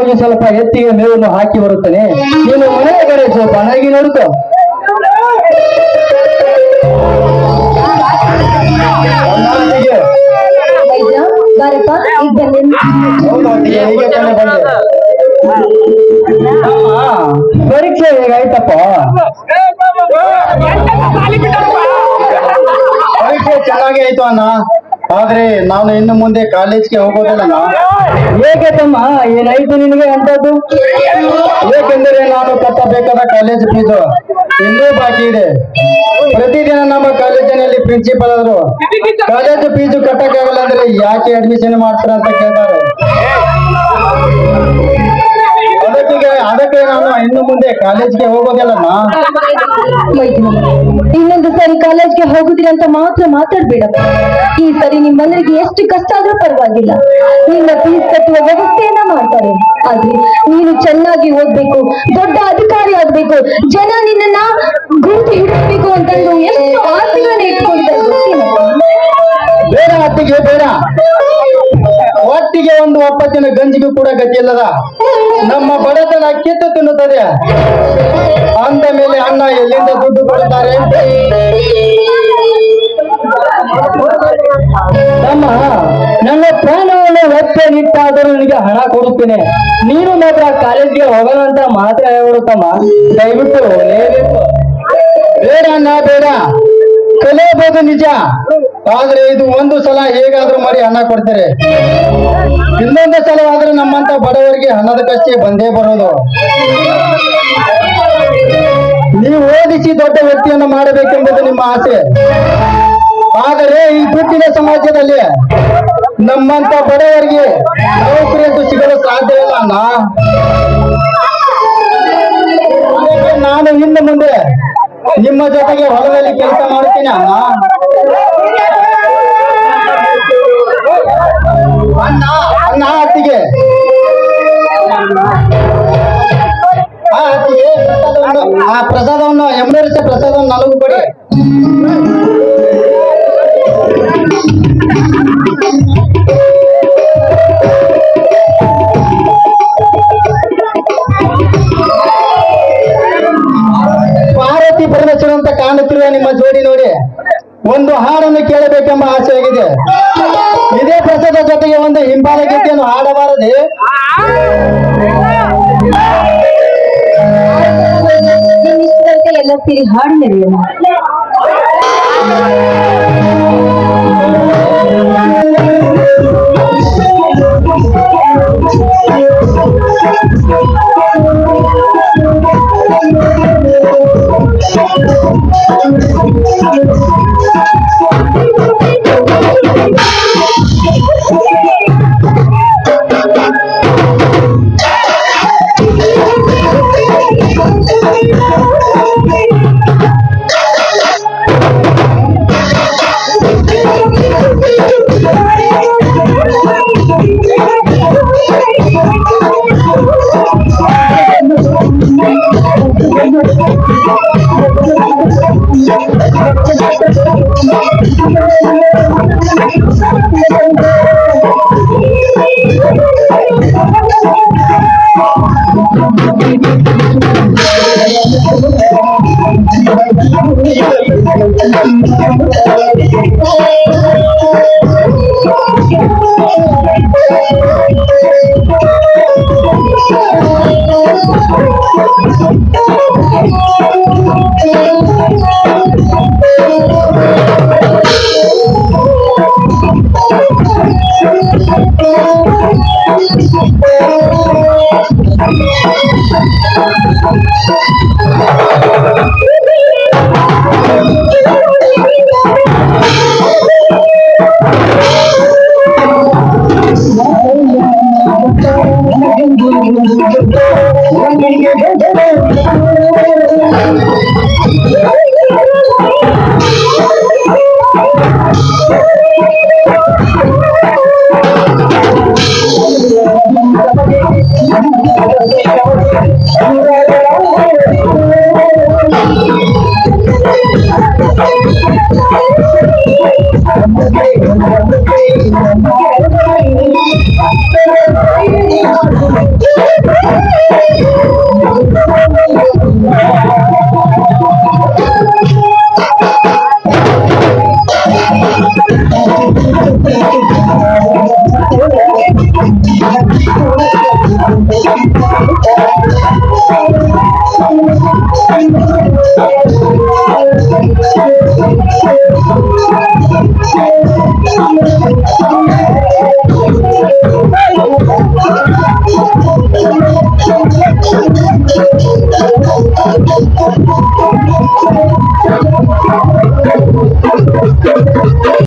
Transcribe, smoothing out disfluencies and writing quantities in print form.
ಹೋಗಿ ಸ್ವಲ್ಪ ಎತ್ತಿಗೆ ಮೇವನ್ನು ಹಾಕಿ ಬರುತ್ತೇನೆ. ನೀನು ಮನೆಯ ಕಡೆ ಸ್ವಲ್ಪ ಅನಾಗಿ ನೋಡ್ಕೋ. ಪರೀಕ್ಷೆ ಹೇಗಾಯ್ತಪ್ಪ? ಪರೀಕ್ಷೆ ಚೆನ್ನಾಗಿ ಆಯ್ತು ಅಣ್ಣ. ಆದ್ರೆ ನಾನು ಇನ್ನು ಮುಂದೆ ಕಾಲೇಜ್ಗೆ ಹೋಗೋದಿಲ್ಲ. ಏಕೆ ತಮ್ಮ, ಏನಾಯ್ತು ನಿನಗೆ ಅಂತದ್ದು? ಏಕೆಂದರೆ ನಾನು ಕಟ್ಟಬೇಕಾದ ಕಾಲೇಜ್ ಫೀಸು ಇನ್ನೂ ಬಾಕಿ ಇದೆ. ಪ್ರತಿದಿನ ನಮ್ಮ ಕಾಲೇಜಿನಲ್ಲಿ ಪ್ರಿನ್ಸಿಪಲ್ ಆದ್ರು ಕಾಲೇಜ್ ಫೀಸು ಕಟ್ಟಕ್ಕಾಗಲ್ಲ ಅಂದ್ರೆ ಯಾಕೆ ಅಡ್ಮಿಷನ್ ಮಾಡ್ತಾರ ಅಂತ ಕೇಳ್ತಾರೆ. ಅದಕ್ಕೆ ನಾನು ಇನ್ನು ಮುಂದೆ ಕಾಲೇಜ್ಗೆ ಹೋಗೋದಿಲ್ಲಮ್ಮ. ಇನ್ನೊಂದು ಸರಿ ಕಾಲೇಜ್ಗೆ ಹೋಗುದಿಲ್ಲ ಅಂತ ಮಾತ್ರ ಮಾತಾಡ್ಬೇಡಪ್ಪ. ಈ ಸರಿ ನಿಮ್ಮೆಲ್ಲರಿಗೆ ಎಷ್ಟು ಕಷ್ಟ ಆದ್ರೂ ಪರವಾಗಿಲ್ಲ, ನಿನ್ನ ಫೀಸ್ ಕಟ್ಟುವ ವ್ಯವಸ್ಥೆಯನ್ನ ಮಾಡ್ತಾರೆ. ಆದ್ರೆ ನೀನು ಚೆನ್ನಾಗಿ ಓದ್ಬೇಕು, ದೊಡ್ಡ ಅಧಿಕಾರಿ ಆಗ್ಬೇಕು, ಜನ ನಿನ್ನನ್ನ ಗುರುತು ಹಿಡಿಸ್ಬೇಕು ಅಂತಂದು ಎಷ್ಟು ಆಸೆಗಳನ್ನ ಇಟ್ಕೊಂಡಿದ್ದಾರೆ ಗೊತ್ತಿಲ್ಲ. ಬೇಡ ಅತ್ತಿಗೆ ಬೇಡ, ಒಟ್ಟಿಗೆ ಒಂದು ಒಪ್ಪತ್ತಿನ ಗಂಜಿಗೂ ಕೂಡ ಗತಿಯಿಲ್ಲದ ನಮ್ಮ ಬಡತನ ಕಿತ್ತು ತಿನ್ನುತ್ತದೆ. ಅಂದ ಮೇಲೆ ಅಣ್ಣ ಎಲ್ಲಿಂದ ದುಡ್ಡು ಕೊಡುತ್ತಾರೆ? ತಮ್ಮ, ನನ್ನ ಪ್ರಾಣವನ್ನು ಒತ್ತೆ ನಿಟ್ಟಾದರೂ ನನಗೆ ಹಣ ಕೊಡುತ್ತೇನೆ. ನೀನು ಮಾತ್ರ ಕಾಲೇಜ್ಗೆ ಹೋಗೋಣ ಅಂತ ಮಾತ್ರ ಹೇಳ್ಬಿಡುತ್ತಮ್ಮ. ದಯವಿಟ್ಟು ಹೋಗಲೇಬೇಕು. ಬೇಡ ಅಣ್ಣ ಬೇಡ, ಕಲಿಯಬಹುದು ನಿಜ. ಆದ್ರೆ ಇದು ಒಂದು ಸಲ ಹೇಗಾದ್ರೂ ಮಾಡಿ ಹಣ ಕೊಡ್ತಾರೆ. ಇನ್ನೊಂದು ಸಲ ಆದ್ರೆ ನಮ್ಮಂತ ಬಡವರಿಗೆ ಹಣದ ಕಷ್ಟ ಬಂದೇ ಬರೋದು. ನೀವು ಓದಿಸಿ ದೊಡ್ಡ ವ್ಯಕ್ತಿಯನ್ನು ಮಾಡಬೇಕೆಂಬುದು ನಿಮ್ಮ ಆಸೆ. ಆದರೆ ಈ ದುಡ್ಡಿನ ಸಮಾಜದಲ್ಲಿ ನಮ್ಮಂತ ಬಡವರಿಗೆ ನೌಕರಿ ಅಂತೂ ಸಿಗಲು ಸಾಧ್ಯ ಇಲ್ಲ ಅಣ್ಣ. ನಾನು ಇನ್ನು ಮುಂದೆ ನಿಮ್ಮ ಜೊತೆಗೆ ಹೊಲದಲ್ಲಿ ಕೆಲಸ ಮಾಡುತ್ತೇನೆ ಅಣ್ಣ. ಅಣ್ಣ ಅತ್ತಿಗೆ ಆ ಪ್ರಸಾದವನ್ನು ಎಮರ್ಜೆನ್ಸಿ ಪ್ರಸಾದವನ್ನು ನನಗೂ ಕೊಡಿ. ಪಾರ್ವತಿ ಪರಮೇಶ್ವರ ಅಂತ ಕಾಣುತ್ತಿರುವ ನಿಮ್ಮ ಜೋಡಿ ನೋಡಿ ಒಂದು ಹಾಡನ್ನು ಕೇಳಬೇಕೆಂಬ ಆಸೆ ಆಗಿದೆ. ಇದೇ ಪ್ರಸಾದ ಜೊತೆಗೆ ಒಂದು ಹಿಂಬಾಲ ಗೀತೆಯನ್ನು ಹಾಡಬಾರದೆ? ಎಲ್ಲ ಸೇರಿ ಹಾಡು ನಡೆಯೋಣ.